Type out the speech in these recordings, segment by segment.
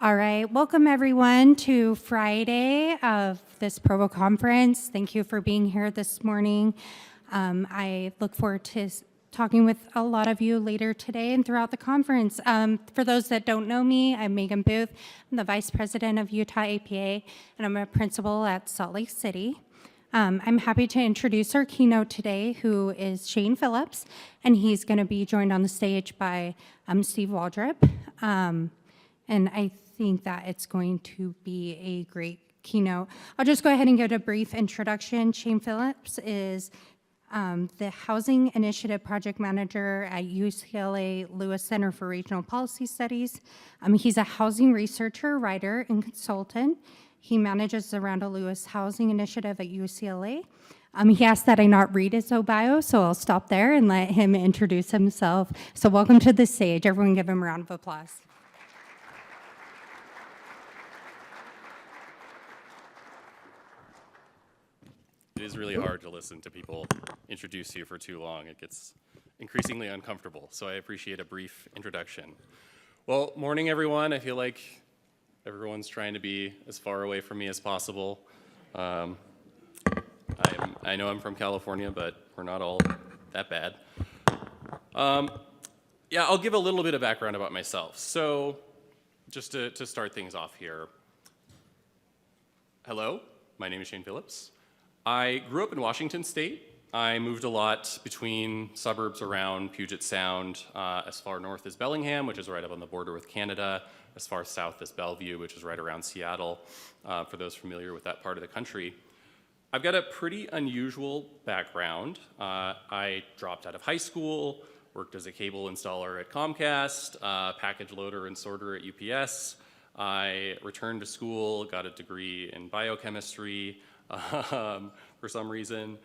All right, welcome everyone to Friday of this Provo conference. Thank you for being here this morning. I look forward to talking with a lot of you later today and throughout the conference. For those that don't know me, I'm Megan Booth. I'm the Vice President of Utah APA, and I'm a principal at Salt Lake City. I'm happy to introduce our keynote today, who is Shane Phillips, and he's going to be joined on the stage by Steve Waldrop. And I think that it's going to be a great keynote. I'll just go ahead and give a brief introduction. Shane Phillips is the Housing Initiative Project Manager at UCLA Lewis Center for Regional Policy Studies. He's a housing researcher, writer, and consultant. He manages the Randall Lewis Housing Initiative at UCLA. He asked that I not read his bio, so I'll stop there and let him introduce himself. So welcome to the stage. Everyone give him a round of applause. It is really hard to listen to people introduce you for too long. It gets increasingly uncomfortable, so I appreciate a brief introduction. Well, morning everyone. I feel like everyone's trying to be as far away from me as possible. I know I'm from California, but we're not all that bad. Yeah, I'll give a little bit of background about myself. So just to start things off here. Hello, my name is Shane Phillips. I grew up in Washington State. I moved a lot between suburbs around Puget Sound, as far north as Bellingham, which is right up on the border with Canada, as far south as Bellevue, which is right around Seattle, for those familiar with that part of the country. I've got a pretty unusual background. I dropped out of high school, worked as a cable installer at Comcast, package loader and sorter at UPS. I returned to school, got a degree in biochemistry, for some reason.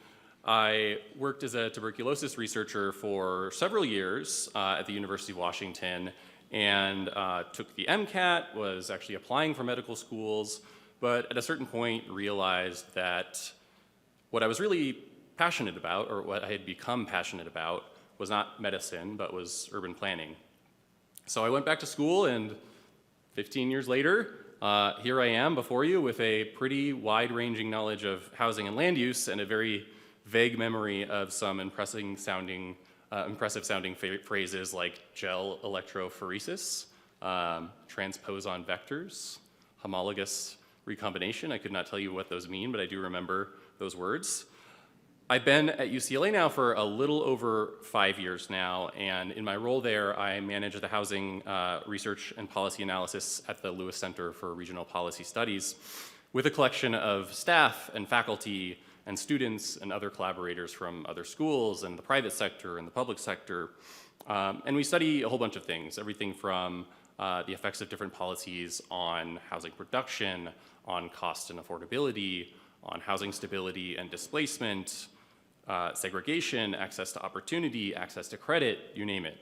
I worked as a tuberculosis researcher for several years at the University of Washington and took the MCAT, was actually applying for medical schools, but at a certain point realized that what I was really passionate about, or what I had become passionate about, was not medicine, but was urban planning. So I went back to school, and 15 years later, here I am before you with a pretty wide-ranging knowledge of housing and land use and a very vague memory of some impressive sounding phrases like gel electrophoresis, transposon vectors, homologous recombination. I could not tell you what those mean, but I do remember those words. I've been at UCLA now for a little over 5 years now, and in my role there, I manage the housing research and policy analysis at the Lewis Center for Regional Policy Studies with a collection of staff and faculty and students and other collaborators from other schools and the private sector and the public sector. And we study a whole bunch of things, everything from the effects of different policies on housing production, on cost and affordability, on housing stability and displacement, segregation, access to opportunity, access to credit, you name it.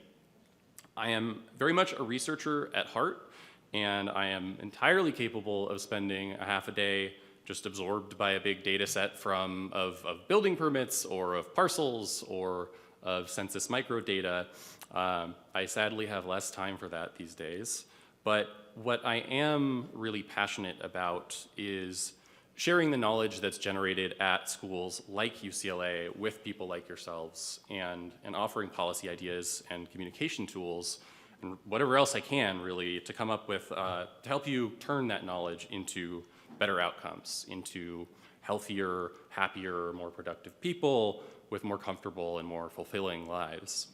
I am very much a researcher at heart, and I am entirely capable of spending a half a day just absorbed by a big data set of building permits or of parcels or of census microdata. I sadly have less time for that these days, but what I am really passionate about is sharing the knowledge that's generated at schools like UCLA with people like yourselves and offering policy ideas and communication tools and whatever else I can really to come up with, to help you turn that knowledge into better outcomes, into healthier, happier, more productive people with more comfortable and more fulfilling lives.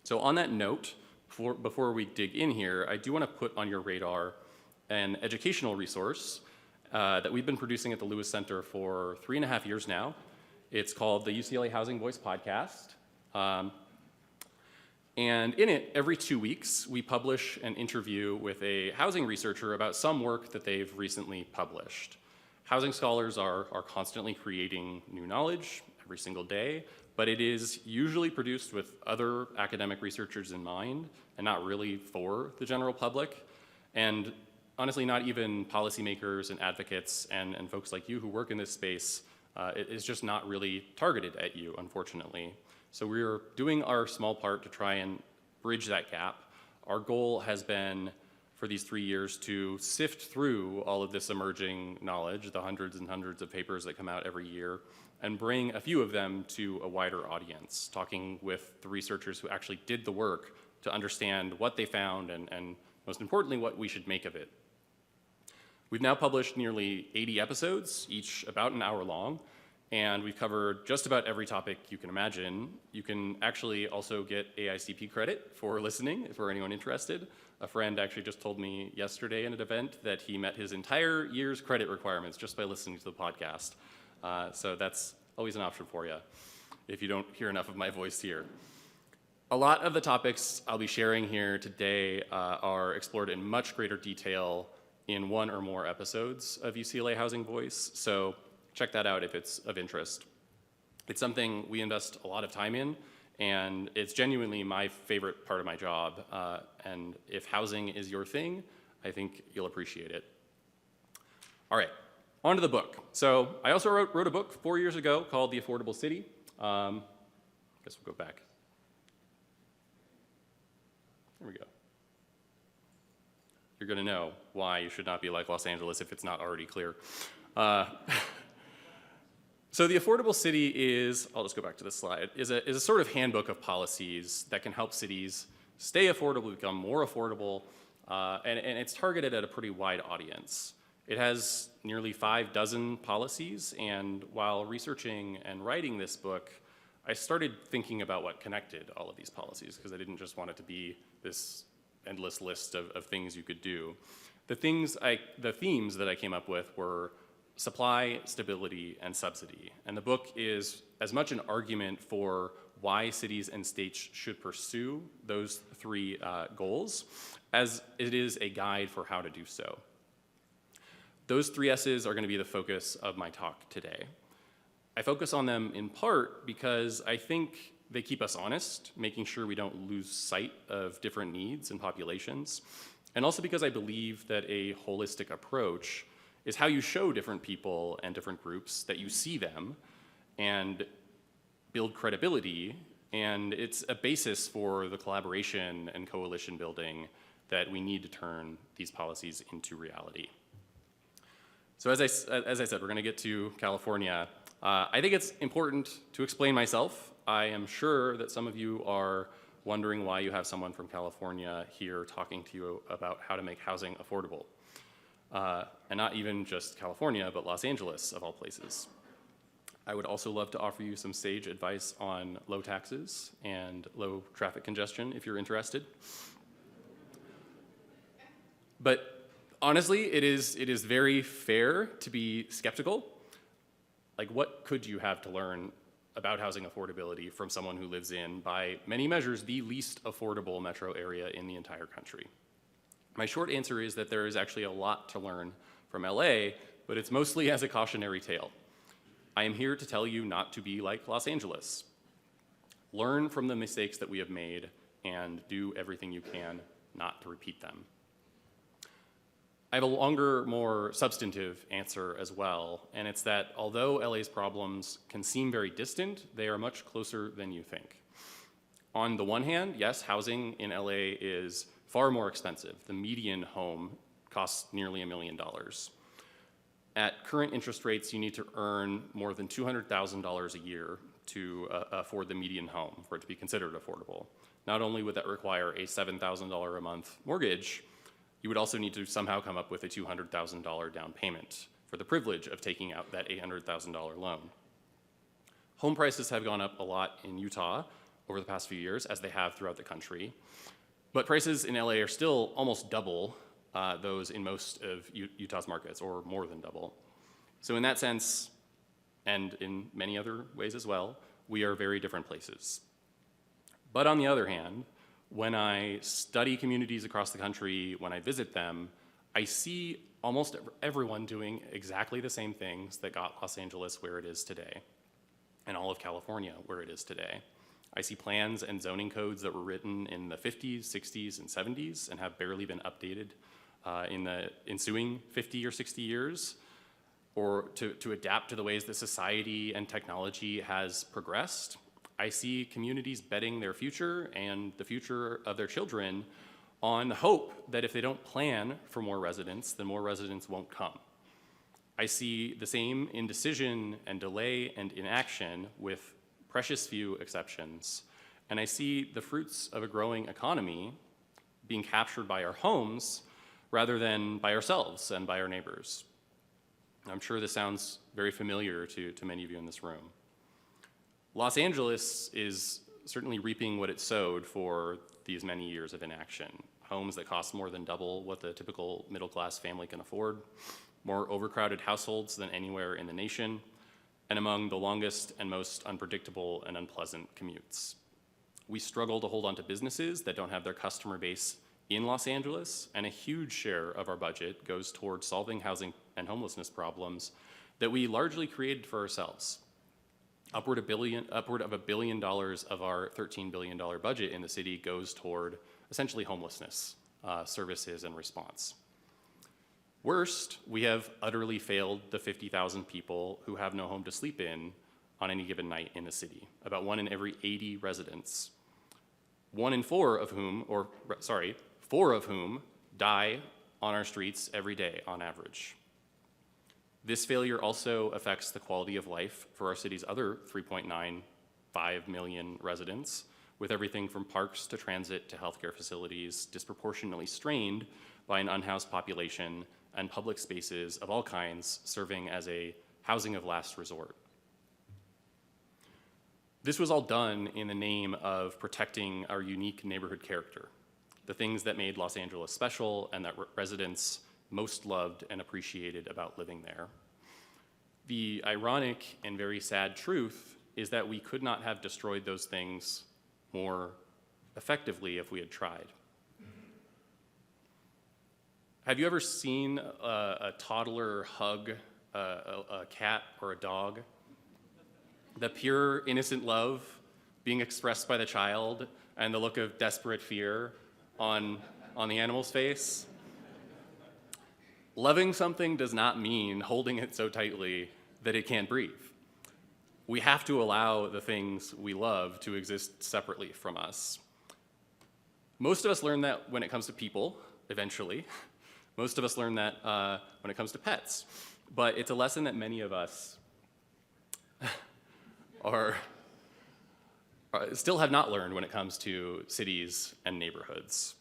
So on that note, before we dig in here, I do want to put on your radar an educational resource that we've been producing at the Lewis Center for 3.5 years now. It's called the UCLA Housing Voice Podcast. And in it, every 2 weeks, we publish an interview with a housing researcher about some work that they've recently published. Housing scholars are constantly creating new knowledge every single day, but it is usually produced with other academic researchers in mind and not really for the general public. And honestly, not even policymakers and advocates and folks like you who work in this space. It is just not really targeted at you, unfortunately. So we're doing our small part to try and bridge that gap. Our goal has been for these 3 years to sift through all of this emerging knowledge, the hundreds and hundreds of papers that come out every year, and bring a few of them to a wider audience, talking with the researchers who actually did the work to understand what they found and most importantly, what we should make of it. We've now published nearly 80 episodes, each about an hour long, and we've covered just about every topic you can imagine. You can actually also get AICP credit for listening, for anyone interested. A friend actually just told me yesterday in an event that he met his entire year's credit requirements just by listening to the podcast. So that's always an option for you if you don't hear enough of my voice here. A lot of the topics I'll be sharing here today are explored in much greater detail in one or more episodes of UCLA Housing Voice, so check that out if it's of interest. It's something we invest a lot of time in, and it's genuinely my favorite part of my job, and if housing is your thing, I think you'll appreciate it. All right, on to the book. So I also wrote a book 4 years ago called The Affordable City. I guess we'll go back. There we go. You're going to know why you should not be like Los Angeles if it's not already clear. So the Affordable City is, I'll just go back to this slide, is a sort of handbook of policies that can help cities stay affordable, become more affordable, and it's targeted at a pretty wide audience. It has nearly 6 policies, and while researching and writing this book, I started thinking about what connected all of these policies, because I didn't just want it to be this endless list of things you could do. The themes that I came up with were supply, stability, and subsidy. And the book is as much an argument for why cities and states should pursue those 3 goals as it is a guide for how to do so. Those 3 S's are going to be the focus of my talk today. I focus on them in part because I think they keep us honest, making sure we don't lose sight of different needs and populations, and also because I believe that a holistic approach is how you show different people and different groups that you see them and build credibility, and it's a basis for the collaboration and coalition building that we need to turn these policies into reality. So as I said, we're going to get to California. I think it's important to explain myself. I am sure that some of you are wondering why you have someone from California here talking to you about how to make housing affordable. And not even just California, but Los Angeles, of all places. I would also love to offer you some sage advice on low taxes and low traffic congestion if you're interested. But honestly, it is very fair to be skeptical. Like, what could you have to learn about housing affordability from someone who lives in, by many measures, the least affordable metro area in the entire country? My short answer is that there is actually a lot to learn from LA, but it's mostly as a cautionary tale. I am here to tell you not to be like Los Angeles. Learn from the mistakes that we have made and do everything you can not to repeat them. I have a longer, more substantive answer as well, and it's that although LA's problems can seem very distant, they are much closer than you think. On the one hand, yes, housing in LA is far more expensive. The median home costs nearly $1 million. At current interest rates, you need to earn more than $200,000 a year to afford the median home for it to be considered affordable. Not only would that require a $7,000 a month mortgage, you would also need to somehow come up with a $200,000 down payment for the privilege of taking out that $800,000 loan. Home prices have gone up a lot in Utah over the past few years, as they have throughout the country. But prices in LA are still almost double those in most of Utah's markets, or more than double. So in that sense, and in many other ways as well, we are very different places. But on the other hand, when I study communities across the country, when I visit them, I see almost everyone doing exactly the same things that got Los Angeles where it is today, and all of California where it is today. I see plans and zoning codes that were written in the 50s, 60s, and 70s and have barely been updated in the ensuing 50 or 60 years, or to adapt to the ways that society and technology has progressed. I see communities betting their future and the future of their children on the hope that if they don't plan for more residents, then more residents won't come. I see the same indecision and delay and inaction with precious few exceptions, and I see the fruits of a growing economy being captured by our homes rather than by ourselves and by our neighbors. I'm sure this sounds very familiar to many of you in this room. Los Angeles is certainly reaping what it sowed for these many years of inaction. Homes that cost more than double what the typical middle-class family can afford, more overcrowded households than anywhere in the nation, and among the longest and most unpredictable and unpleasant commutes. We struggle to hold on to businesses that don't have their customer base in Los Angeles, and a huge share of our budget goes towards solving housing and homelessness problems that we largely created for ourselves. Upward of $1 billion of our $13 billion budget in the city goes toward essentially homelessness services and response. Worst, we have utterly failed the 50,000 people who have no home to sleep in on any given night in the city, about 1 in every 80 residents. 4 of whom die on our streets every day on average. This failure also affects the quality of life for our city's other 3.95 million residents, with everything from parks to transit to healthcare facilities disproportionately strained by an unhoused population and public spaces of all kinds serving as a housing of last resort. This was all done in the name of protecting our unique neighborhood character, the things that made Los Angeles special and that residents most loved and appreciated about living there. The ironic and very sad truth is that we could not have destroyed those things more effectively if we had tried. Have you ever seen a toddler hug a cat or a dog? The pure, innocent love being expressed by the child and the look of desperate fear on the animal's face? Loving something does not mean holding it so tightly that it can't breathe. We have to allow the things we love to exist separately from us. Most of us learn that when it comes to people, eventually. Most of us learn that when it comes to pets. But it's a lesson that many of us still have not learned when it comes to cities and neighborhoods.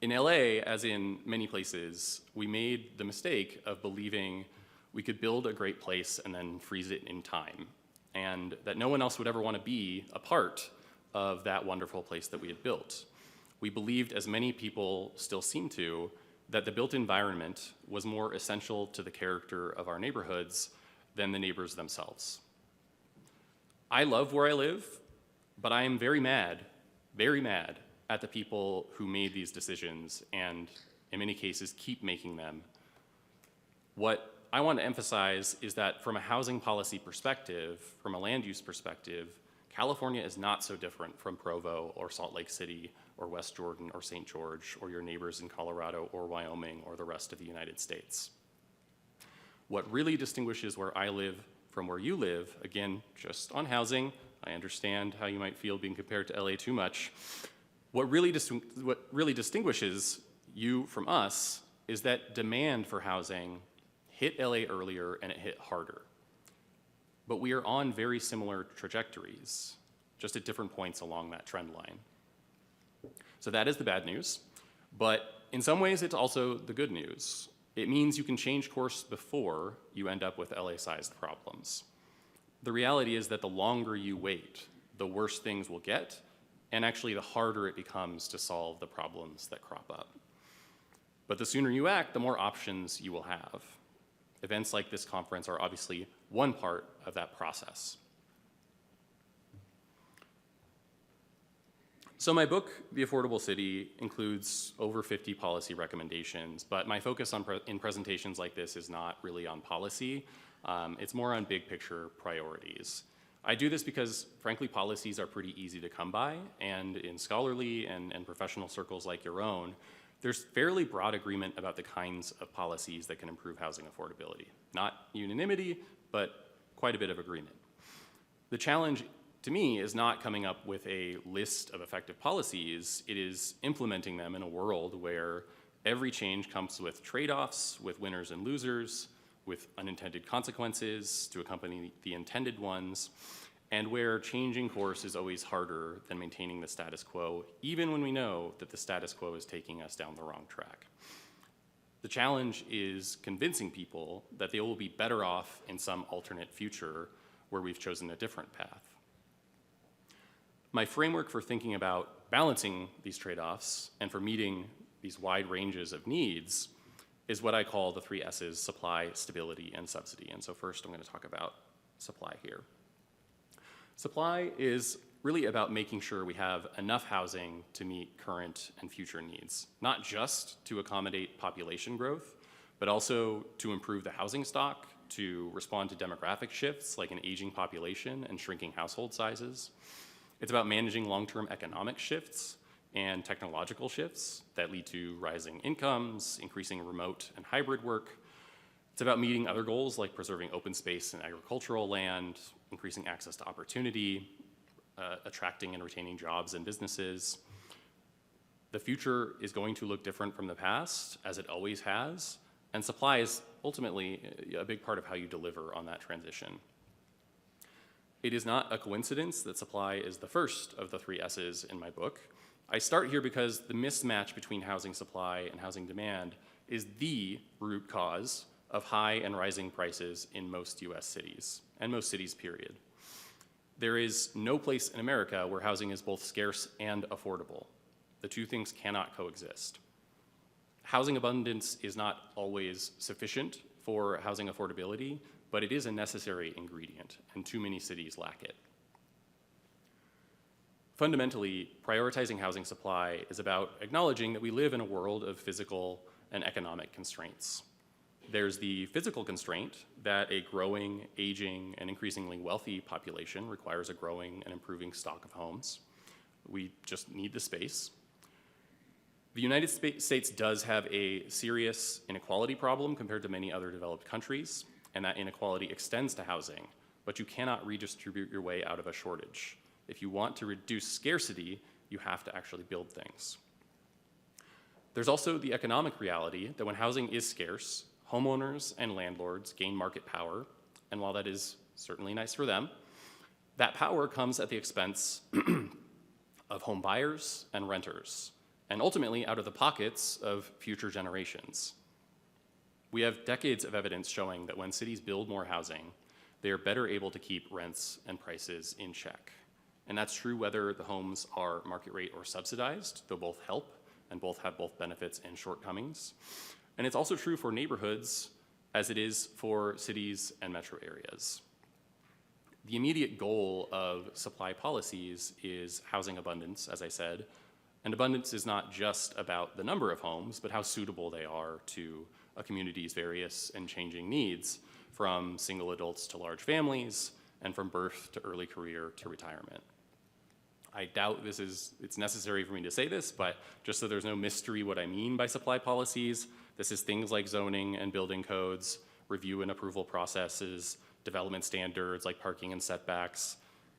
In LA, as in many places, we made the mistake of believing we could build a great place and then freeze it in time, and that no one else would ever want to be a part of that wonderful place that we had built. We believed, as many people still seem to, that the built environment was more essential to the character of our neighborhoods than the neighbors themselves. I love where I live, but I am very mad at the people who made these decisions and, in many cases, keep making them. What I want to emphasize is that from a housing policy perspective, from a land use perspective, California is not so different from Provo or Salt Lake City or West Jordan or St. George or your neighbors in Colorado or Wyoming or the rest of the United States. What really distinguishes where I live from where you live, again, just on housing, I understand how you might feel being compared to LA too much. What really distinguishes you from us is that demand for housing hit LA earlier and it hit harder. But we are on very similar trajectories, just at different points along that trend line. So that is the bad news, but in some ways it's also the good news. It means you can change course before you end up with LA-sized problems. The reality is that the longer you wait, the worse things will get, and actually the harder it becomes to solve the problems that crop up. But the sooner you act, the more options you will have. Events like this conference are obviously one part of that process. So my book, The Affordable City, includes over 50 policy recommendations, but my focus in presentations like this is not really on policy. It's more on big picture priorities. I do this because, frankly, policies are pretty easy to come by, and in scholarly and professional circles like your own, there's fairly broad agreement about the kinds of policies that can improve housing affordability. Not unanimity, but quite a bit of agreement. The challenge to me, is not coming up with a list of effective policies. It is implementing them in a world where every change comes with trade-offs, with winners and losers, with unintended consequences to accompany the intended ones, and where changing course is always harder than maintaining the status quo, even when we know that the status quo is taking us down the wrong track. The challenge is convincing people that they will be better off in some alternate future where we've chosen a different path. My framework for thinking about balancing these trade-offs and for meeting these wide ranges of needs is what I call the 3 S's: supply, stability, and subsidy. And so first I'm going to talk about supply here. Supply is really about making sure we have enough housing to meet current and future needs, not just to accommodate population growth, but also to improve the housing stock, to respond to demographic shifts like an aging population and shrinking household sizes. It's about managing long-term economic shifts and technological shifts that lead to rising incomes, increasing remote and hybrid work. It's about meeting other goals like preserving open space and agricultural land, increasing access to opportunity, attracting and retaining jobs and businesses. The future is going to look different from the past, as it always has, and supply is ultimately a big part of how you deliver on that transition. It is not a coincidence that supply is the first of the 3 S's in my book. I start here because the mismatch between housing supply and housing demand is the root cause of high and rising prices in most US cities, and most cities, period. There is no place in America where housing is both scarce and affordable. The two things cannot coexist. Housing abundance is not always sufficient for housing affordability, but it is a necessary ingredient, and too many cities lack it. Fundamentally, prioritizing housing supply is about acknowledging that we live in a world of physical and economic constraints. There's the physical constraint that a growing, aging, and increasingly wealthy population requires a growing and improving stock of homes. We just need the space. The United States does have a serious inequality problem compared to many other developed countries, and that inequality extends to housing, but you cannot redistribute your way out of a shortage. If you want to reduce scarcity, you have to actually build things. There's also the economic reality that when housing is scarce, homeowners and landlords gain market power, and while that is certainly nice for them, that power comes at the expense of home buyers and renters, and ultimately out of the pockets of future generations. We have decades of evidence showing that when cities build more housing, they are better able to keep rents and prices in check. And that's true whether the homes are market rate or subsidized. They'll both help, and both have both benefits and shortcomings. And it's also true for neighborhoods as it is for cities and metro areas. The immediate goal of supply policies is housing abundance, as I said, and abundance is not just about the number of homes, but how suitable they are to a community's various and changing needs, from single adults to large families, and from birth to early career to retirement. I doubt it's necessary for me to say this, but just so there's no mystery what I mean by supply policies, this is things like zoning and building codes, review and approval processes, development standards like parking and setbacks.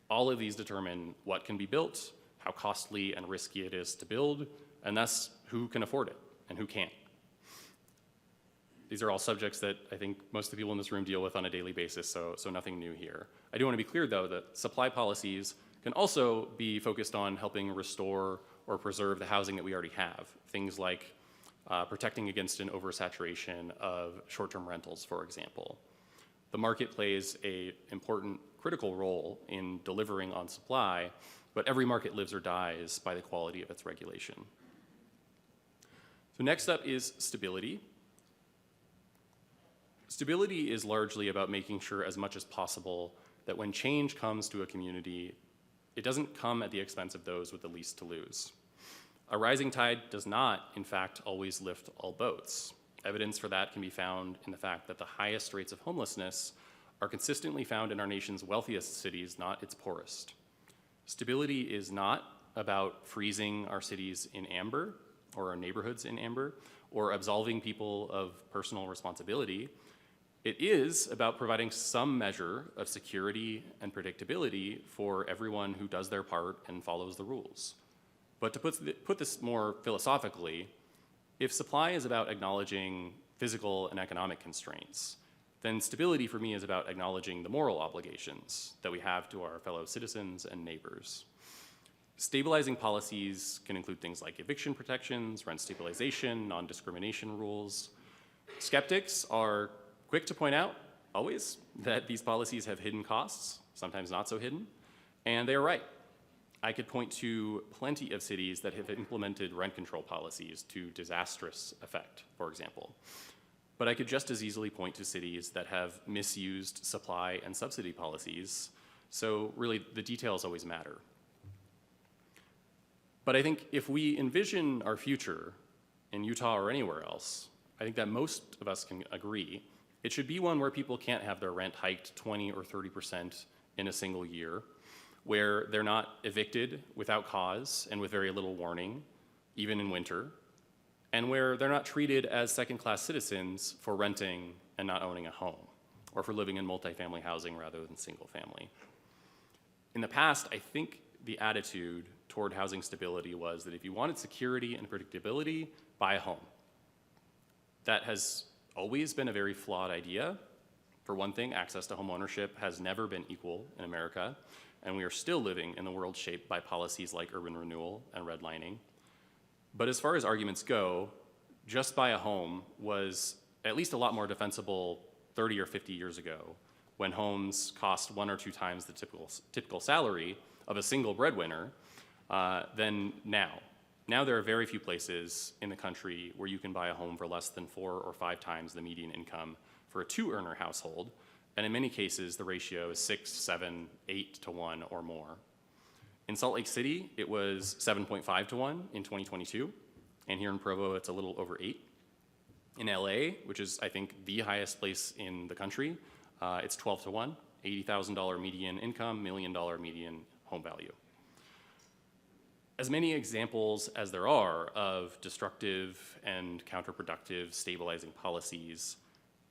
All of these determine what can be built, how costly and risky it is to build, and thus who can afford it and who can't. These are all subjects that I think most of the people in this room deal with on a daily basis, so nothing new here. I do want to be clear, though, that supply policies can also be focused on helping restore or preserve the housing that we already have. Things like protecting against an oversaturation of short-term rentals, for example. The market plays an important, critical role in delivering on supply, but every market lives or dies by the quality of its regulation. So next up is stability. Stability is largely about making sure as much as possible that when change comes to a community, it doesn't come at the expense of those with the least to lose. A rising tide does not, in fact, always lift all boats. Evidence for that can be found in the fact that the highest rates of homelessness are consistently found in our nation's wealthiest cities, not its poorest. Stability is not about freezing our cities in amber, or our neighborhoods in amber, or absolving people of personal responsibility. It is about providing some measure of security and predictability for everyone who does their part and follows the rules. But to put this more philosophically, if supply is about acknowledging physical and economic constraints, then stability for me is about acknowledging the moral obligations that we have to our fellow citizens and neighbors. Stabilizing policies can include things like eviction protections, rent stabilization, non-discrimination rules. Skeptics are quick to point out, always, that these policies have hidden costs, sometimes not so hidden, and they are right. I could point to plenty of cities that have implemented rent control policies to disastrous effect, for example. But I could just as easily point to cities that have misused supply and subsidy policies, so really the details always matter. But I think if we envision our future in Utah or anywhere else, I think that most of us can agree it should be one where people can't have their rent hiked 20 or 30% in a single year, where they're not evicted without cause and with very little warning, even in winter, and where they're not treated as second-class citizens for renting and not owning a home, or for living in multifamily housing rather than single family. In the past, I think the attitude toward housing stability was that if you wanted security and predictability, buy a home. That has always been a very flawed idea. For one thing, access to home ownership has never been equal in America, and we are still living in the world shaped by policies like urban renewal and redlining. But as far as arguments go, just buy a home was at least a lot more defensible 30 or 50 years ago, when homes cost 1 or 2 times the typical salary of a single breadwinner than now. Now there are very few places in the country where you can buy a home for less than 4 or 5 times the median income for a 2-earner household, and in many cases the ratio is 6, 7, 8 to 1 or more. In Salt Lake City, it was 7.5 to 1 in 2022, and here in Provo it's a little over 8. In LA, which is I think the highest place in the country, it's 12 to 1, $80,000 median income, $1 million median home value. As many examples as there are of destructive and counterproductive stabilizing policies,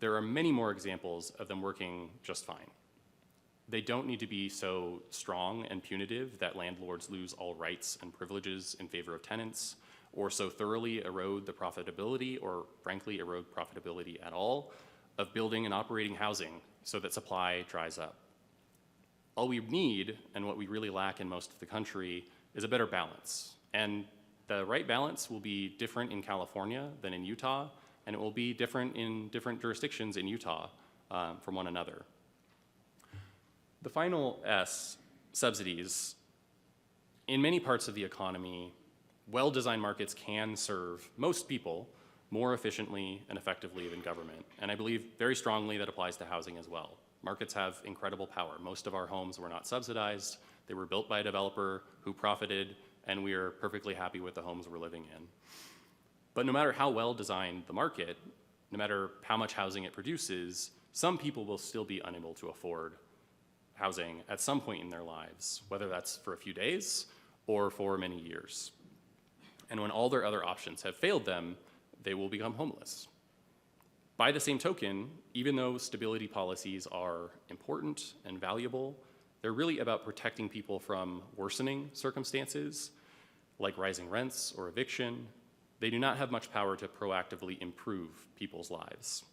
there are many more examples of them working just fine. They don't need to be so strong and punitive that landlords lose all rights and privileges in favor of tenants, or so thoroughly erode the profitability, or frankly erode profitability at all, of building and operating housing so that supply dries up. All we need, and what we really lack in most of the country, is a better balance. And the right balance will be different in California than in Utah, and it will be different in different jurisdictions in Utah from one another. The final S, subsidies. In many parts of the economy, well-designed markets can serve most people more efficiently and effectively than government. And I believe very strongly that applies to housing as well. Markets have incredible power. Most of our homes were not subsidized. They were built by a developer who profited, and we are perfectly happy with the homes we're living in. But no matter how well designed the market, no matter how much housing it produces, some people will still be unable to afford housing at some point in their lives, whether that's for a few days or for many years. And when all their other options have failed them, they will become homeless. By the same token, even though stability policies are important and valuable, they're really about protecting people from worsening circumstances, like rising rents or eviction. They do not have much power to proactively improve people's lives.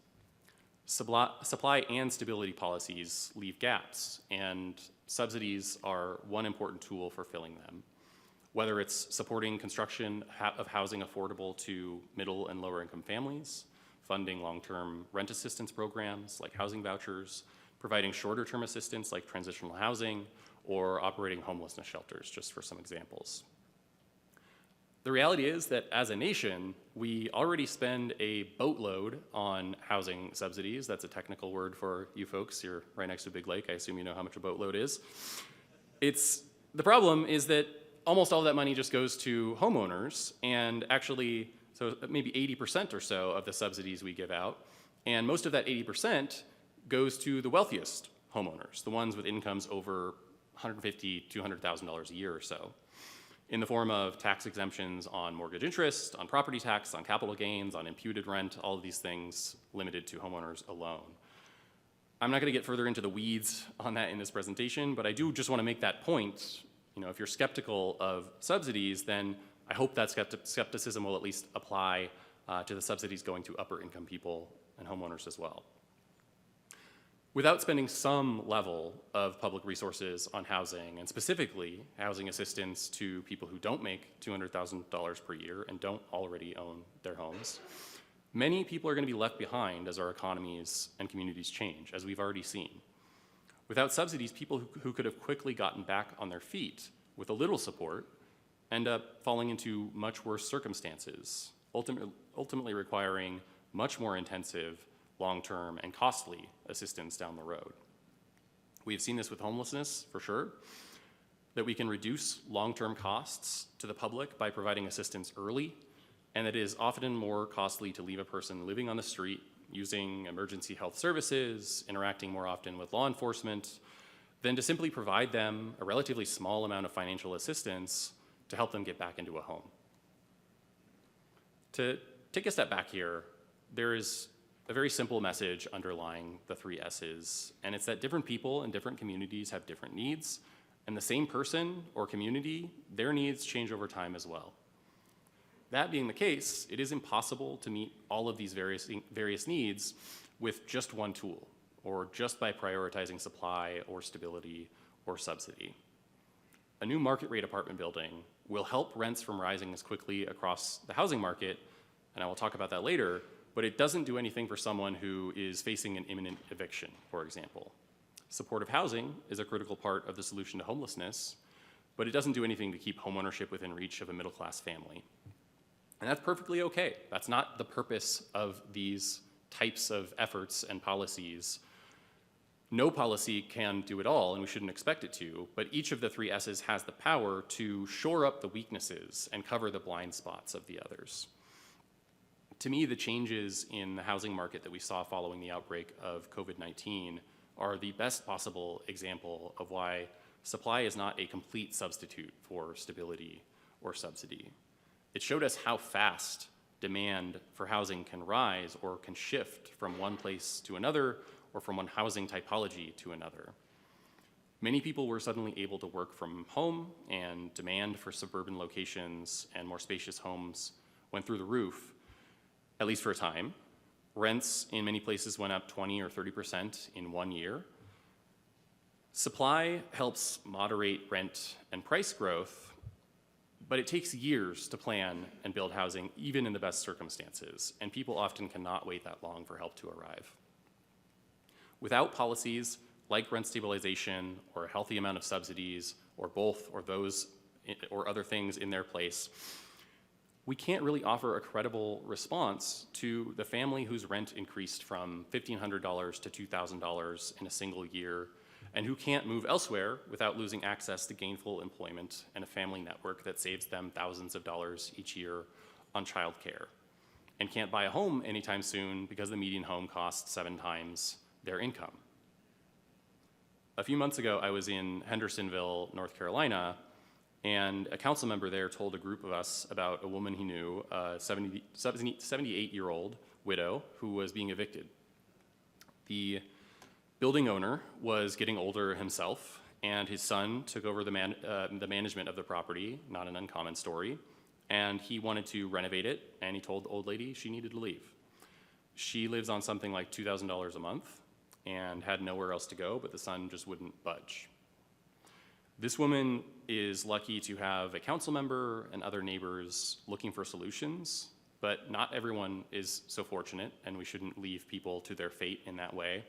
Supply and stability policies leave gaps, and subsidies are one important tool for filling them. Whether it's supporting construction of housing affordable to middle and lower income families, funding long-term rent assistance programs like housing vouchers, providing shorter-term assistance like transitional housing, or operating homelessness shelters, just for some examples. The reality is that as a nation, we already spend a boatload on housing subsidies. That's a technical word for you folks. You're right next to a big lake. I assume you know how much a boatload is. The problem is that almost all that money just goes to homeowners, and actually, so maybe 80% or so of the subsidies we give out, and most of that 80% goes to the wealthiest homeowners, the ones with incomes over $150,000 to $200,000 a year or so, in the form of tax exemptions on mortgage interest, on property tax, on capital gains, on imputed rent, all of these things limited to homeowners alone. I'm not going to get further into the weeds on that in this presentation, but I do just want to make that point. If you're skeptical of subsidies, then I hope that skepticism will at least apply to the subsidies going to upper income people and homeowners as well. Without spending some level of public resources on housing, and specifically housing assistance to people who don't make $200,000 per year and don't already own their homes, many people are going to be left behind as our economies and communities change, as we've already seen. Without subsidies, people who could have quickly gotten back on their feet with a little support end up falling into much worse circumstances, ultimately requiring much more intensive, long-term, and costly assistance down the road. We've seen this with homelessness, for sure, that we can reduce long-term costs to the public by providing assistance early, and it is often more costly to leave a person living on the street, using emergency health services, interacting more often with law enforcement, than to simply provide them a relatively small amount of financial assistance to help them get back into a home. To take a step back here, there is a very simple message underlying the 3 S's, and it's that different people in different communities have different needs, and the same person or community, their needs change over time as well. That being the case, it is impossible to meet all of these various needs with just one tool, or just by prioritizing supply or stability or subsidy. A new market rate apartment building will help rents from rising as quickly across the housing market, and I will talk about that later, but it doesn't do anything for someone who is facing an imminent eviction, for example. Supportive housing is a critical part of the solution to homelessness, but it doesn't do anything to keep homeownership within reach of a middle-class family. And that's perfectly okay. That's not the purpose of these types of efforts and policies. No policy can do it all, and we shouldn't expect it to, but each of the 3 S's has the power to shore up the weaknesses and cover the blind spots of the others. To me, the changes in the housing market that we saw following the outbreak of COVID-19 are the best possible example of why supply is not a complete substitute for stability or subsidy. It showed us how fast demand for housing can rise or can shift from one place to another or from one housing typology to another. Many people were suddenly able to work from home, and demand for suburban locations and more spacious homes went through the roof, at least for a time. Rents in many places went up 20 or 30% in 1 year. Supply helps moderate rent and price growth, but it takes years to plan and build housing, even in the best circumstances, and people often cannot wait that long for help to arrive. Without policies like rent stabilization or a healthy amount of subsidies, or both, or those, or other things in their place, we can't really offer a credible response to the family whose rent increased from $1,500 to $2,000 in a single year, and who can't move elsewhere without losing access to gainful employment and a family network that saves them thousands of dollars each year on childcare, and can't buy a home anytime soon because the median home costs 7 times their income. A few months ago, I was in Hendersonville, North Carolina, and a council member there told a group of us about a woman he knew, a 78-year-old widow who was being evicted. The building owner was getting older himself, and his son took over the management of the property, not an uncommon story, and he wanted to renovate it, and he told the old lady she needed to leave. She lives on something like $2,000 a month and had nowhere else to go, but the son just wouldn't budge. This woman is lucky to have a council member and other neighbors looking for solutions, but not everyone is so fortunate, and we shouldn't leave people to their fate in that way.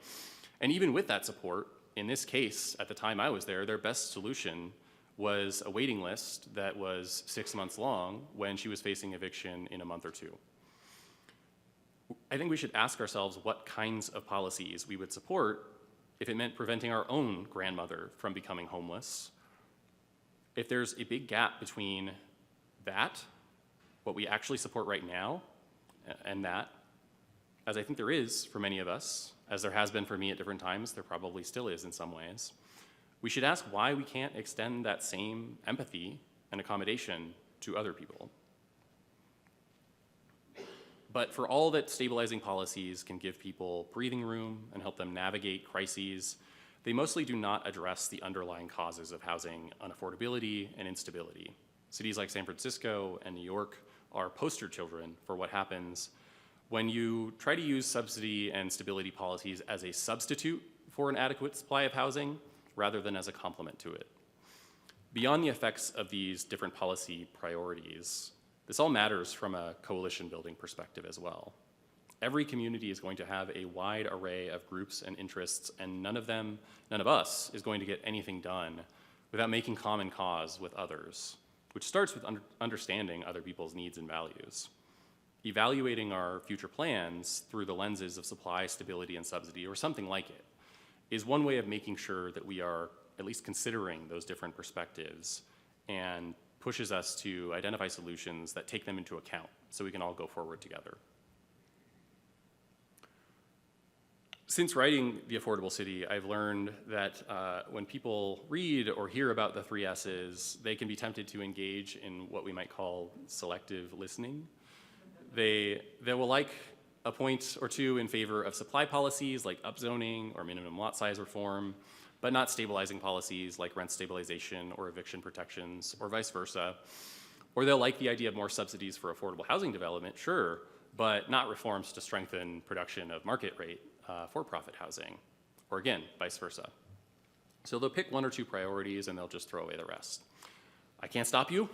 And even with that support, in this case, at the time I was there, their best solution was a waiting list that was 6 months long when she was facing eviction in a month or two. I think we should ask ourselves what kinds of policies we would support if it meant preventing our own grandmother from becoming homeless. If there's a big gap between that, what we actually support right now, and that, as I think there is for many of us, as there has been for me at different times, there probably still is in some ways, we should ask why we can't extend that same empathy and accommodation to other people. But for all that stabilizing policies can give people breathing room and help them navigate crises, they mostly do not address the underlying causes of housing unaffordability and instability. Cities like San Francisco and New York are poster children for what happens when you try to use subsidy and stability policies as a substitute for an adequate supply of housing rather than as a complement to it. Beyond the effects of these different policy priorities, this all matters from a coalition building perspective as well. Every community is going to have a wide array of groups and interests, and none of us is going to get anything done without making common cause with others, which starts with understanding other people's needs and values. Evaluating our future plans through the lenses of supply, stability, and subsidy, or something like it, is one way of making sure that we are at least considering those different perspectives and pushes us to identify solutions that take them into account so we can all go forward together. Since writing The Affordable City, I've learned that when people read or hear about the 3 S's, they can be tempted to engage in what we might call selective listening. They will like a point or two in favor of supply policies like upzoning or minimum lot size reform, but not stabilizing policies like rent stabilization or eviction protections or vice versa. Or they'll like the idea of more subsidies for affordable housing development, sure, but not reforms to strengthen production of market rate for-profit housing, or again, vice versa. So they'll pick 1 or 2 priorities and they'll just throw away the rest. I can't stop you,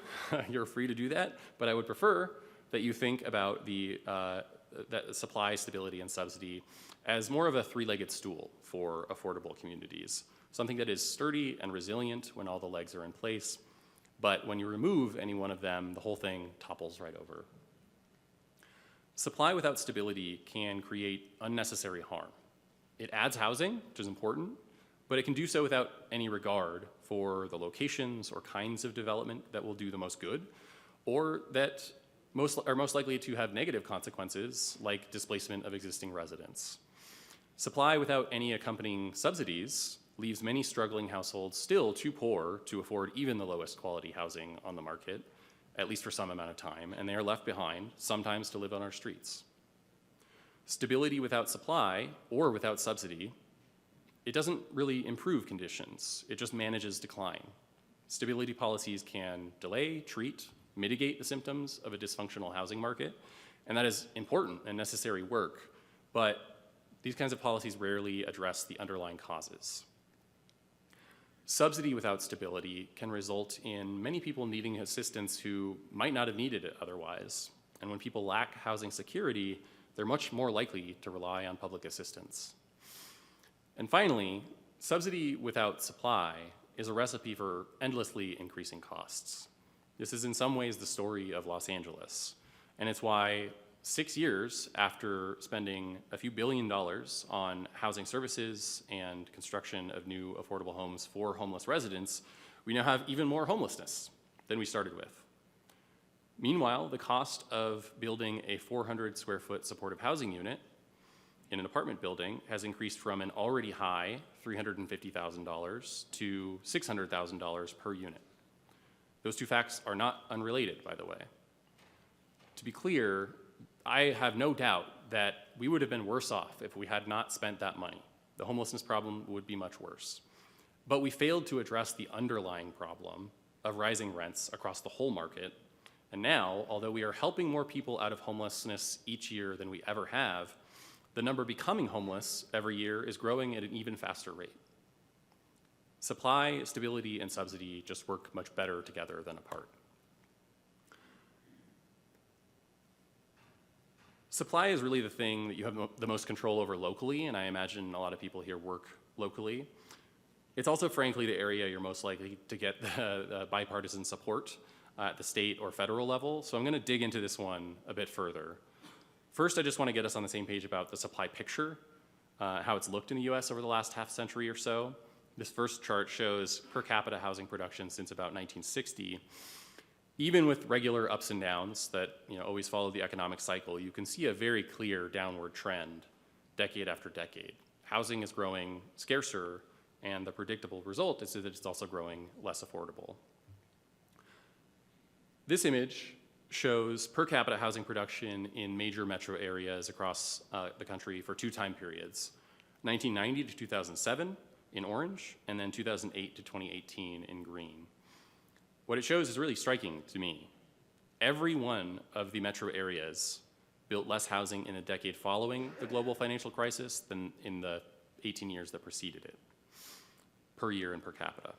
you're free to do that, but I would prefer that you think about that supply, stability, and subsidy as more of a 3-legged stool for affordable communities, something that is sturdy and resilient when all the legs are in place, but when you remove any one of them, the whole thing topples right over. Supply without stability can create unnecessary harm. It adds housing, which is important, but it can do so without any regard for the locations or kinds of development that will do the most good, or that are most likely to have negative consequences, like displacement of existing residents. Supply without any accompanying subsidies leaves many struggling households still too poor to afford even the lowest quality housing on the market, at least for some amount of time, and they are left behind, sometimes to live on our streets. Stability without supply, or without subsidy, it doesn't really improve conditions, it just manages decline. Stability policies can delay, treat, mitigate the symptoms of a dysfunctional housing market, and that is important and necessary work, but these kinds of policies rarely address the underlying causes. Subsidy without stability can result in many people needing assistance who might not have needed it otherwise, and when people lack housing security, they're much more likely to rely on public assistance. And finally, subsidy without supply is a recipe for endlessly increasing costs. This is in some ways the story of Los Angeles, and it's why 6 years after spending a few $billions on housing services and construction of new affordable homes for homeless residents, we now have even more homelessness than we started with. Meanwhile, the cost of building a 400 square foot supportive housing unit in an apartment building has increased from an already high $350,000 to $600,000 per unit. Those two facts are not unrelated, by the way. To be clear, I have no doubt that we would have been worse off if we had not spent that money. The homelessness problem would be much worse. But we failed to address the underlying problem of rising rents across the whole market. And now, although we are helping more people out of homelessness each year than we ever have, the number becoming homeless every year is growing at an even faster rate. Supply, stability, and subsidy just work much better together than apart. Supply is really the thing that you have the most control over locally, and I imagine a lot of people here work locally. It's also, frankly, the area you're most likely to get the bipartisan support at the state or federal level, so I'm going to dig into this one a bit further. First, I just want to get us on the same page about the supply picture, how it's looked in the US over the last half century or so. This first chart shows per capita housing production since about 1960. Even with regular ups and downs that always follow the economic cycle, you can see a very clear downward trend decade after decade. Housing is growing scarcer, and the predictable result is that it's also growing less affordable. This image shows per capita housing production in major metro areas across the country for 2 time periods, 1990 to 2007 in orange, and then 2008 to 2018 in green. What it shows is really striking to me. Every one of the metro areas built less housing in the decade following the global financial crisis than in the 18 years that preceded it, per year and per capita.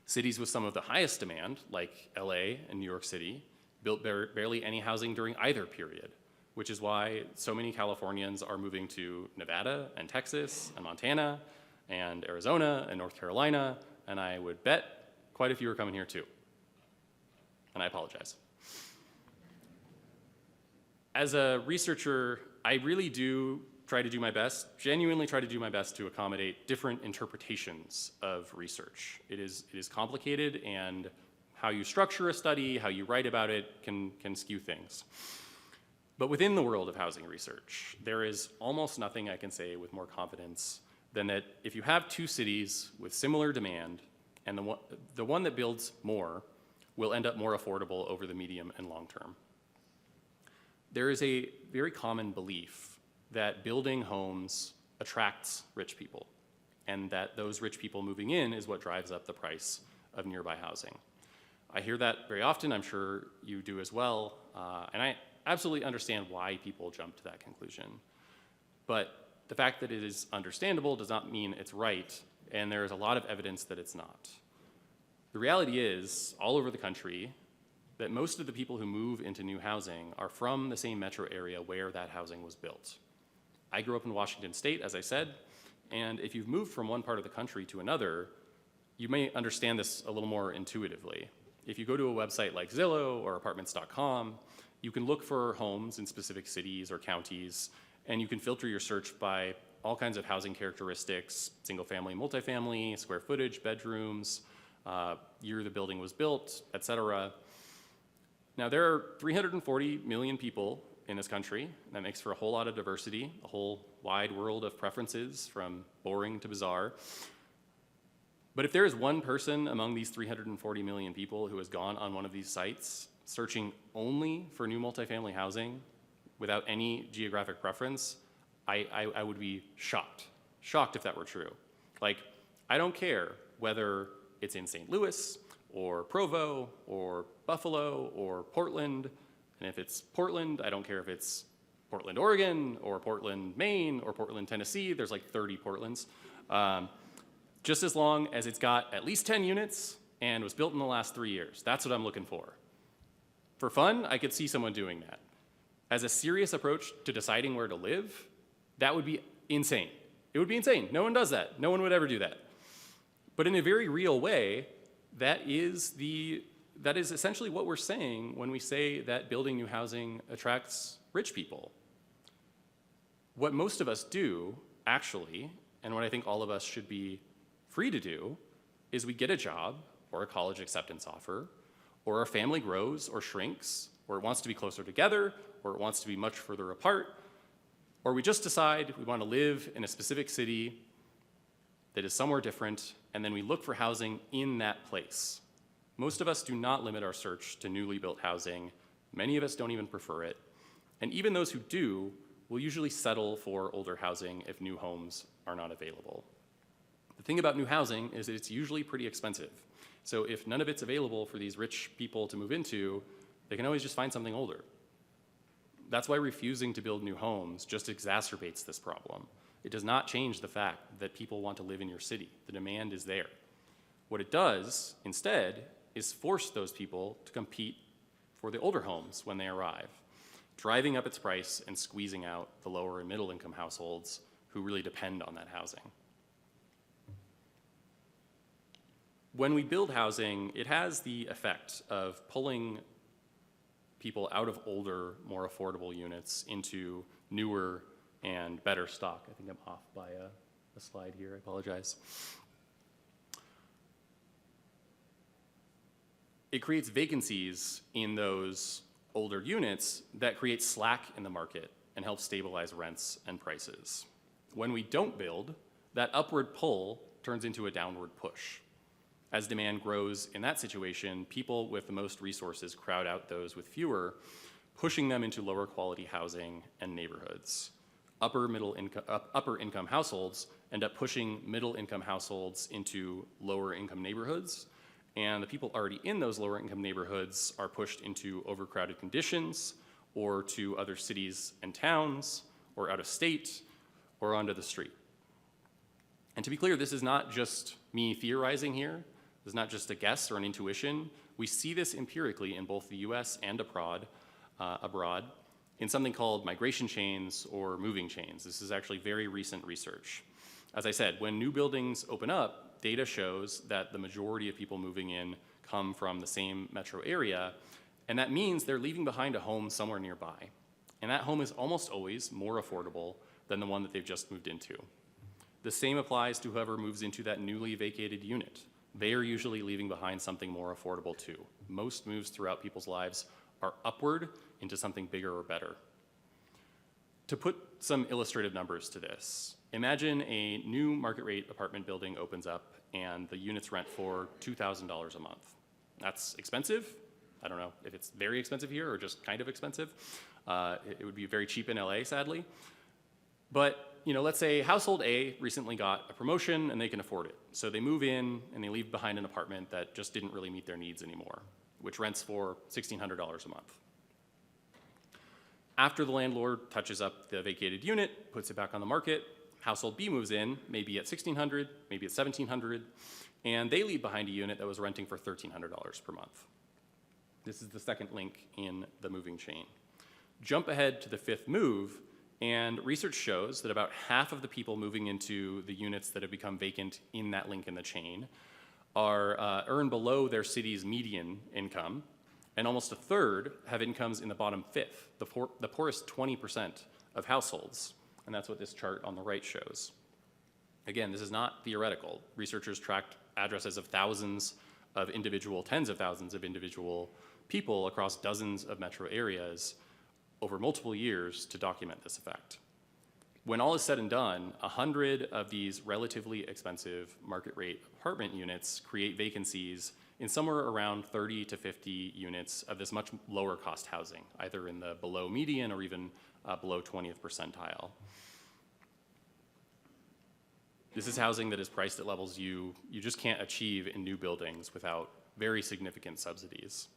Cities with some of the highest demand, like LA and New York City, built barely any housing during either period, which is why so many Californians are moving to Nevada and Texas and Montana and Arizona and North Carolina, and I would bet quite a few are coming here too. And I apologize. As a researcher, I really do try to do my best, genuinely try to do my best to accommodate different interpretations of research. It is complicated, and how you structure a study, how you write about it can skew things. But within the world of housing research, there is almost nothing I can say with more confidence than that if you have 2 cities with similar demand, and the one that builds more will end up more affordable over the medium and long term. There is a very common belief that building homes attracts rich people, and that those rich people moving in is what drives up the price of nearby housing. I hear that very often, I'm sure you do as well, and I absolutely understand why people jump to that conclusion. But the fact that it is understandable does not mean it's right, and there is a lot of evidence that it's not. The reality is, all over the country, that most of the people who move into new housing are from the same metro area where that housing was built. I grew up in Washington State, as I said, and if you've moved from one part of the country to another, you may understand this a little more intuitively. If you go to a website like Zillow or apartments.com, you can look for homes in specific cities or counties, and you can filter your search by all kinds of housing characteristics, single family, multifamily, square footage, bedrooms, year the building was built, etc. Now, there are 340 million people in this country. That makes for a whole lot of diversity, a whole wide world of preferences from boring to bizarre. But if there is one person among these 340 million people who has gone on one of these sites searching only for new multifamily housing without any geographic preference, I would be shocked if that were true. Like, I don't care whether it's in St. Louis or Provo or Buffalo or Portland, and if it's Portland, I don't care if it's Portland, Oregon, or Portland, Maine, or Portland, Tennessee. There's like 30 Portlands. Just as long as it's got at least 10 units and was built in the last 3 years. That's what I'm looking for. For fun, I could see someone doing that. As a serious approach to deciding where to live, that would be insane. It would be insane. No one does that. No one would ever do that. But in a very real way, that is essentially what we're saying when we say that building new housing attracts rich people. What most of us do, actually, and what I think all of us should be free to do, is we get a job or a college acceptance offer, or our family grows or shrinks, or it wants to be closer together, or it wants to be much further apart, or we just decide we want to live in a specific city that is somewhere different, and then we look for housing in that place. Most of us do not limit our search to newly built housing. Many of us don't even prefer it. And even those who do will usually settle for older housing if new homes are not available. The thing about new housing is that it's usually pretty expensive. So if none of it's available for these rich people to move into, they can always just find something older. That's why refusing to build new homes just exacerbates this problem. It does not change the fact that people want to live in your city. The demand is there. What it does, instead, is force those people to compete for the older homes when they arrive, driving up its price and squeezing out the lower and middle income households who really depend on that housing. When we build housing, it has the effect of pulling people out of older, more affordable units into newer and better stock. I think I'm off by a slide here, I apologize. It creates vacancies in those older units that create slack in the market and help stabilize rents and prices. When we don't build, that upward pull turns into a downward push. As demand grows in that situation, people with the most resources crowd out those with fewer, pushing them into lower quality housing and neighborhoods. Upper income households end up pushing middle income households into lower income neighborhoods, and the people already in those lower income neighborhoods are pushed into overcrowded conditions or to other cities and towns or out of state or onto the street. And to be clear, this is not just me theorizing here. This is not just a guess or an intuition. We see this empirically in both the US and abroad in something called migration chains or moving chains. This is actually very recent research. As I said, when new buildings open up, data shows that the majority of people moving in come from the same metro area, and that means they're leaving behind a home somewhere nearby. And that home is almost always more affordable than the one that they've just moved into. The same applies to whoever moves into that newly vacated unit. They are usually leaving behind something more affordable too. Most moves throughout people's lives are upward into something bigger or better. To put some illustrative numbers to this, imagine a new market rate apartment building opens up and the units rent for $2,000 a month. That's expensive. I don't know if it's very expensive here or just kind of expensive. It would be very cheap in LA, sadly. But let's say household A recently got a promotion and they can afford it. So they move in and they leave behind an apartment that just didn't really meet their needs anymore, which rents for $1,600 a month. After the landlord touches up the vacated unit, puts it back on the market, household B moves in, maybe at $1,600, maybe at $1,700, and they leave behind a unit that was renting for $1,300 per month. This is the second link in the moving chain. Jump ahead to the fifth move, and research shows that about half of the people moving into the units that have become vacant in that link in the chain are earn below their city's median income, and almost a third have incomes in the bottom fifth, the poorest 20% of households. And that's what this chart on the right shows. Again, this is not theoretical. Researchers tracked addresses of tens of thousands of individual people across dozens of metro areas over multiple years to document this effect. When all is said and done, 100 of these relatively expensive market rate apartment units create vacancies in somewhere around 30 to 50 units of this much lower cost housing, either in the below median or even below 20th percentile. This is housing that is priced at levels you just can't achieve in new buildings without very significant subsidies.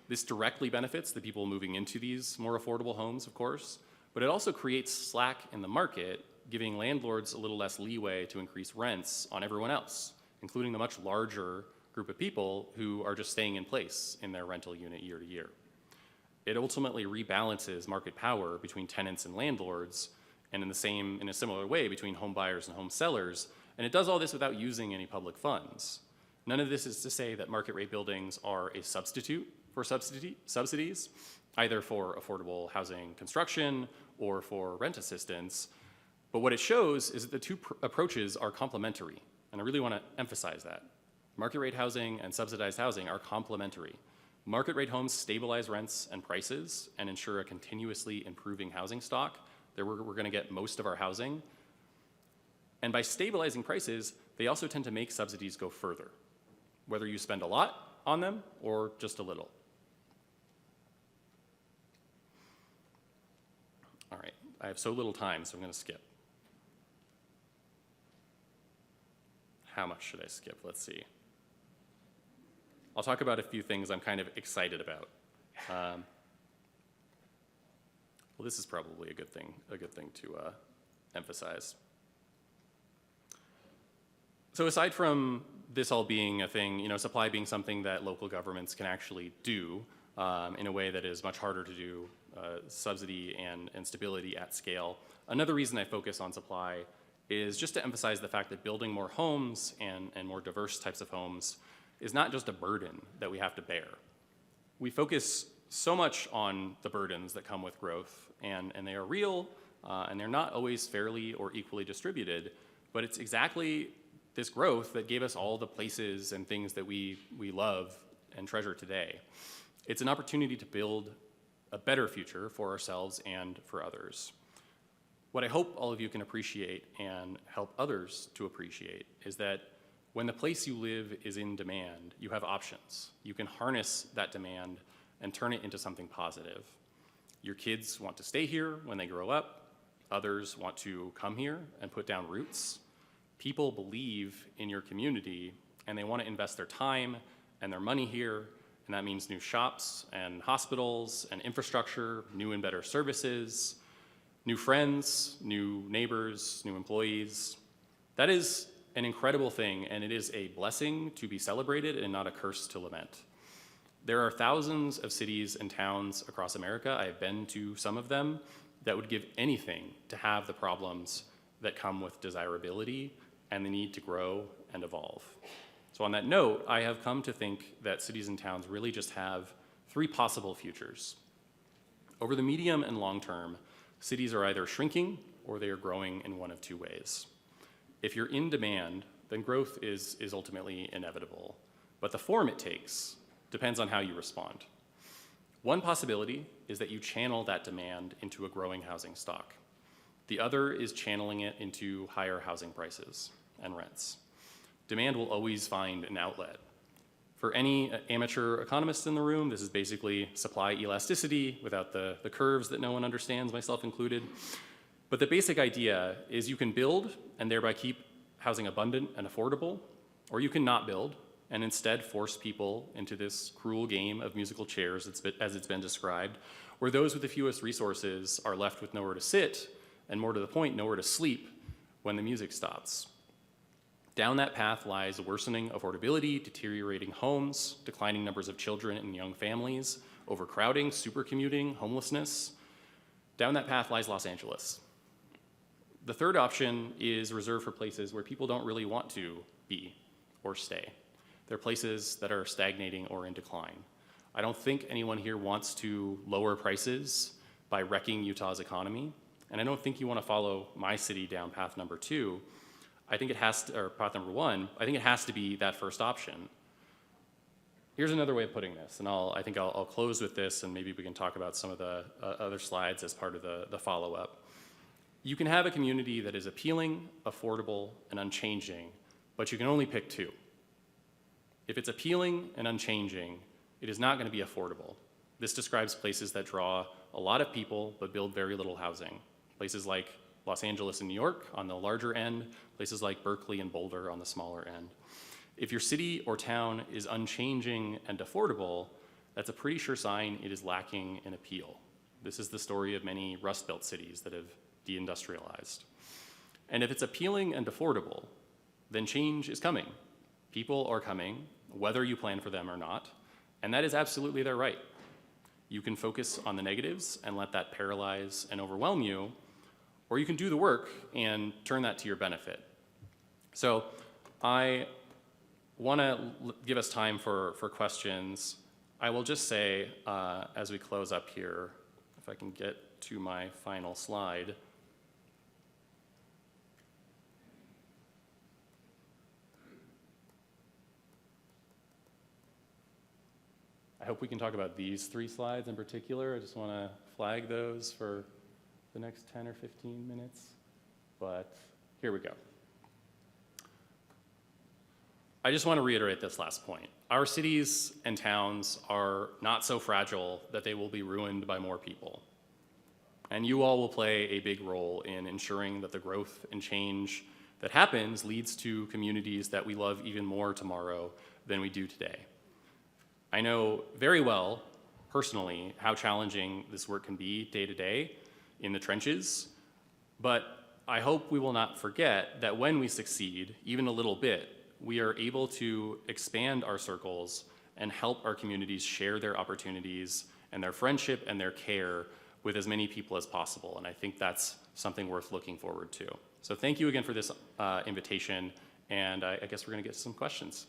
This directly benefits the people moving into these more affordable homes, of course, but it also creates slack in the market, giving landlords a little less leeway to increase rents on everyone else, including the much larger group of people who are just staying in place in their rental unit year to year. It ultimately rebalances market power between tenants and landlords, and in a similar way between home buyers and home sellers, and it does all this without using any public funds. None of this is to say that market rate buildings are a substitute for subsidies, either for affordable housing construction or for rent assistance, but what it shows is that the two approaches are complementary, and I really want to emphasize that. Market rate housing and subsidized housing are complementary. Market rate homes stabilize rents and prices and ensure a continuously improving housing stock that we're going to get most of our housing. And by stabilizing prices, they also tend to make subsidies go further, whether you spend a lot on them or just a little. All right, I have so little time, so I'm going to skip. How much should I skip? Let's see. I'll talk about a few things I'm kind of excited about. Well, this is probably a good thing to emphasize. So aside from this all being a thing, supply being something that local governments can actually do in a way that is much harder to do, subsidy and stability at scale, another reason I focus on supply is just to emphasize the fact that building more homes and more diverse types of homes is not just a burden that we have to bear. We focus so much on the burdens that come with growth, and they are real, and they're not always fairly or equally distributed, but it's exactly this growth that gave us all the places and things that we love and treasure today. It's an opportunity to build a better future for ourselves and for others. What I hope all of you can appreciate and help others to appreciate is that When the place you live is in demand, you have options. You can harness that demand and turn it into something positive. Your kids want to stay here when they grow up. Others want to come here and put down roots. People believe in your community and they want to invest their time and their money here, and that means new shops and hospitals and infrastructure, new and better services, new friends, new neighbors, new employees. That is an incredible thing, and it is a blessing to be celebrated and not a curse to lament. There are thousands of cities and towns across America, I have been to some of them, that would give anything to have the problems that come with desirability and the need to grow and evolve. So on that note, I have come to think that cities and towns really just have three possible futures. Over the medium and long term, cities are either shrinking or they are growing in one of two ways. If you're in demand, then growth is ultimately inevitable, but the form it takes depends on how you respond. One possibility is that you channel that demand into a growing housing stock. The other is channeling it into higher housing prices and rents. Demand will always find an outlet. For any amateur economists in the room, this is basically supply elasticity without the curves that no one understands, myself included. But the basic idea is you can build and thereby keep housing abundant and affordable, or you can not build and instead force people into this cruel game of musical chairs, as it's been described, where those with the fewest resources are left with nowhere to sit, and more to the point, nowhere to sleep when the music stops. Down that path lies worsening affordability, deteriorating homes, declining numbers of children and young families, overcrowding, supercommuting, homelessness. Down that path lies Los Angeles. The third option is reserved for places where people don't really want to be or stay. They're places that are stagnating or in decline. I don't think anyone here wants to lower prices by wrecking Utah's economy, and I don't think you want to follow my city down path number two. I think it has to, or path number one, I think it has to be that first option. Here's another way of putting this, and I think I'll close with this, and maybe we can talk about some of the other slides as part of the follow-up. You can have a community that is appealing, affordable, and unchanging, but you can only pick two. If it's appealing and unchanging, it is not going to be affordable. This describes places that draw a lot of people but build very little housing. Places like Los Angeles and New York on the larger end, places like Berkeley and Boulder on the smaller end. If your city or town is unchanging and affordable, that's a pretty sure sign it is lacking in appeal. This is the story of many Rust Belt cities that have deindustrialized. And if it's appealing and affordable, then change is coming. People are coming, whether you plan for them or not, and that is absolutely their right. You can focus on the negatives and let that paralyze and overwhelm you, or you can do the work and turn that to your benefit. So I want to give us time for questions. I will just say, as we close up here, if I can get to my final slide. I hope we can talk about these three slides in particular. I just want to flag those for the next 10 or 15 minutes, but here we go. I just want to reiterate this last point. Our cities and towns are not so fragile that they will be ruined by more people. And you all will play a big role in ensuring that the growth and change that happens leads to communities that we love even more tomorrow than we do today. I know very well, personally, how challenging this work can be day to day in the trenches, but I hope we will not forget that when we succeed, even a little bit, we are able to expand our circles and help our communities share their opportunities and their friendship and their care with as many people as possible, and I think that's something worth looking forward to. So thank you again for this invitation, and I guess we're gonna get some questions.